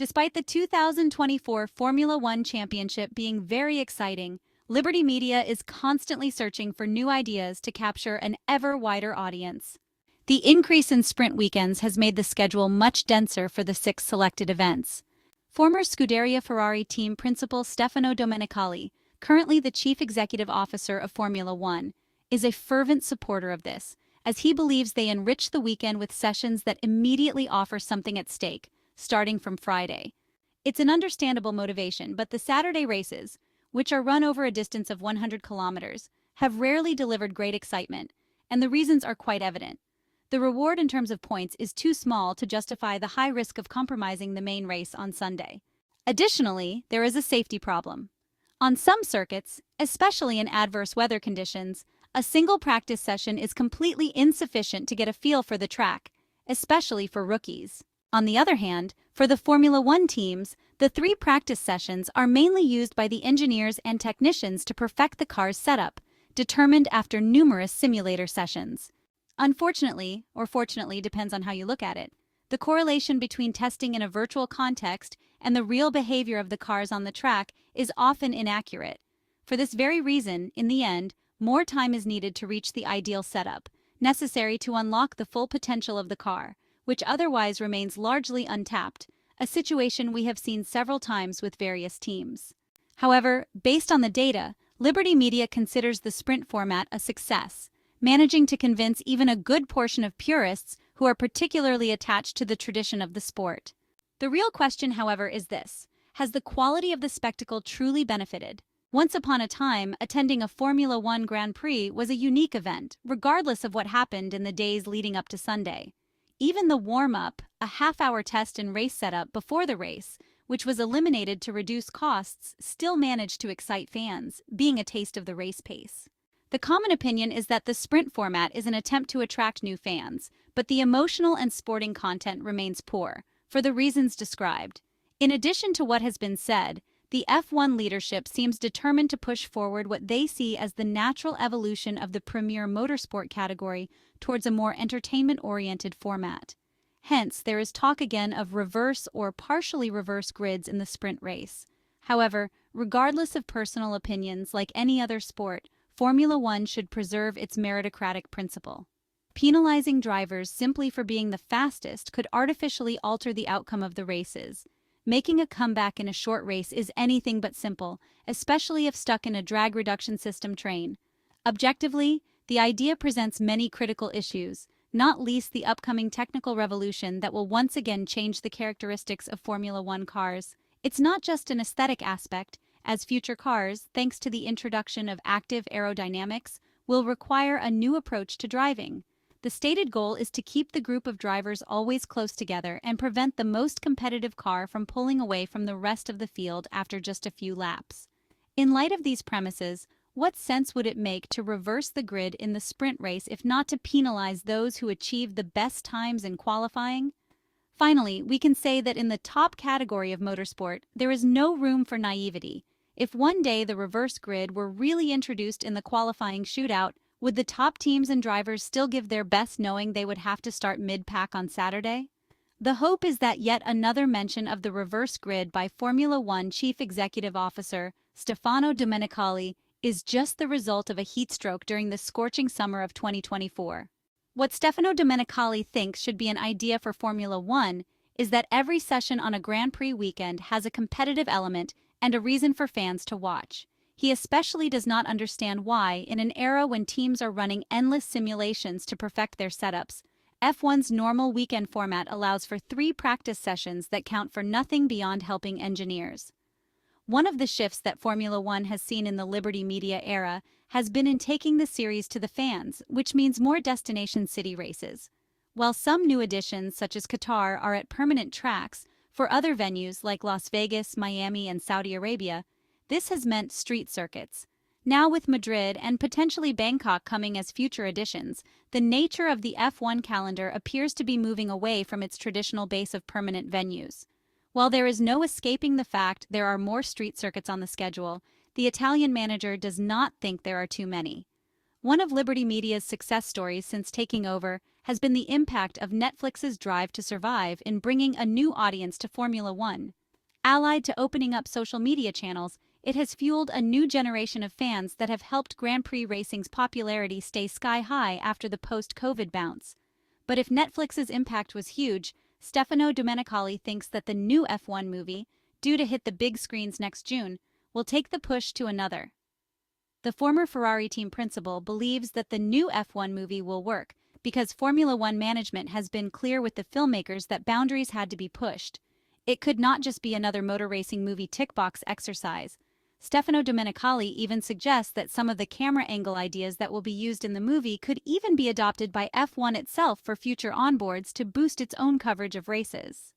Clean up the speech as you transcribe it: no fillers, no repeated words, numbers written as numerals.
Despite the 2024 Formula One Championship being very exciting, Liberty Media is constantly searching for new ideas to capture an ever wider audience. The increase in sprint weekends has made the schedule much denser for the 6 selected events. Former Scuderia Ferrari team principal Stefano Domenicali, currently the chief executive officer of Formula One, is a fervent supporter of this, as he believes they enrich the weekend with sessions that immediately offer something at stake, starting from Friday. It's an understandable motivation, but the Saturday races, which are run over a distance of 100 kilometers, have rarely delivered great excitement, and the reasons are quite evident. The reward in terms of points is too small to justify the high risk of compromising the main race on Sunday. Additionally, there is a safety problem. On some circuits, especially in adverse weather conditions, a single practice session is completely insufficient to get a feel for the track, especially for rookies. On the other hand, for the Formula One teams, the 3 practice sessions are mainly used by the engineers and technicians to perfect the car's setup, determined after numerous simulator sessions. Unfortunately, or fortunately, depends on how you look at it, the correlation between testing in a virtual context and the real behavior of the cars on the track is often inaccurate. For this very reason, in the end, more time is needed to reach the ideal setup, necessary to unlock the full potential of the car, which otherwise remains largely untapped, a situation we have seen several times with various teams. However, based on the data, Liberty Media considers the sprint format a success, managing to convince even a good portion of purists who are particularly attached to the tradition of the sport. The real question, however, is this: has the quality of the spectacle truly benefited? Once upon a time, attending a Formula One Grand Prix was a unique event, regardless of what happened in the days leading up to Sunday. Even the warm-up, a half-hour test and race setup before the race, which was eliminated to reduce costs, still managed to excite fans, being a taste of the race pace. The common opinion is that the sprint format is an attempt to attract new fans, but the emotional and sporting content remains poor, for the reasons described. In addition to what has been said, the F1 leadership seems determined to push forward what they see as the natural evolution of the premier motorsport category towards a more entertainment-oriented format. Hence, there is talk again of reverse or partially reverse grids in the sprint race. However, regardless of personal opinions, like any other sport, Formula One should preserve its meritocratic principle. Penalizing drivers simply for being the fastest could artificially alter the outcome of the races. Making a comeback in a short race is anything but simple, especially if stuck in a drag reduction system train. Objectively, the idea presents many critical issues, not least the upcoming technical revolution that will once again change the characteristics of Formula One cars. It's not just an aesthetic aspect, as future cars, thanks to the introduction of active aerodynamics, will require a new approach to driving. The stated goal is to keep the group of drivers always close together and prevent the most competitive car from pulling away from the rest of the field after just a few laps. In light of these premises, what sense would it make to reverse the grid in the sprint race if not to penalize those who achieve the best times in qualifying? Finally, we can say that in the top category of motorsport, there is no room for naivety. If one day the reverse grid were really introduced in the qualifying shootout, would the top teams and drivers still give their best knowing they would have to start mid-pack on Saturday? The hope is that yet another mention of the reverse grid by Formula One Chief Executive Officer Stefano Domenicali is just the result of a heatstroke during the scorching summer of 2024. What Stefano Domenicali thinks should be an idea for Formula One is that every session on a Grand Prix weekend has a competitive element and a reason for fans to watch. He especially does not understand why, in an era when teams are running endless simulations to perfect their setups, F1's normal weekend format allows for 3 practice sessions that count for nothing beyond helping engineers. One of the shifts that Formula One has seen in the Liberty Media era has been in taking the series to the fans, which means more destination city races. While some new additions, such as Qatar, are at permanent tracks, for other venues like Las Vegas, Miami, and Saudi Arabia, this has meant street circuits. Now with Madrid and potentially Bangkok coming as future additions, the nature of the F1 calendar appears to be moving away from its traditional base of permanent venues. While there is no escaping the fact there are more street circuits on the schedule, the Italian manager does not think there are too many. One of Liberty Media's success stories since taking over has been the impact of Netflix's drive to survive in bringing a new audience to Formula One. Allied to opening up social media channels, it has fueled a new generation of fans that have helped Grand Prix racing's popularity stay sky high after the post-COVID bounce. But if Netflix's impact was huge, Stefano Domenicali thinks that the new F1 movie, due to hit the big screens next June, will take the push to another. The former Ferrari team principal believes that the new F1 movie will work because Formula One management has been clear with the filmmakers that boundaries had to be pushed. It could not just be another motor racing movie tick box exercise. Stefano Domenicali even suggests that some of the camera angle ideas that will be used in the movie could even be adopted by F1 itself for future onboards to boost its own coverage of races.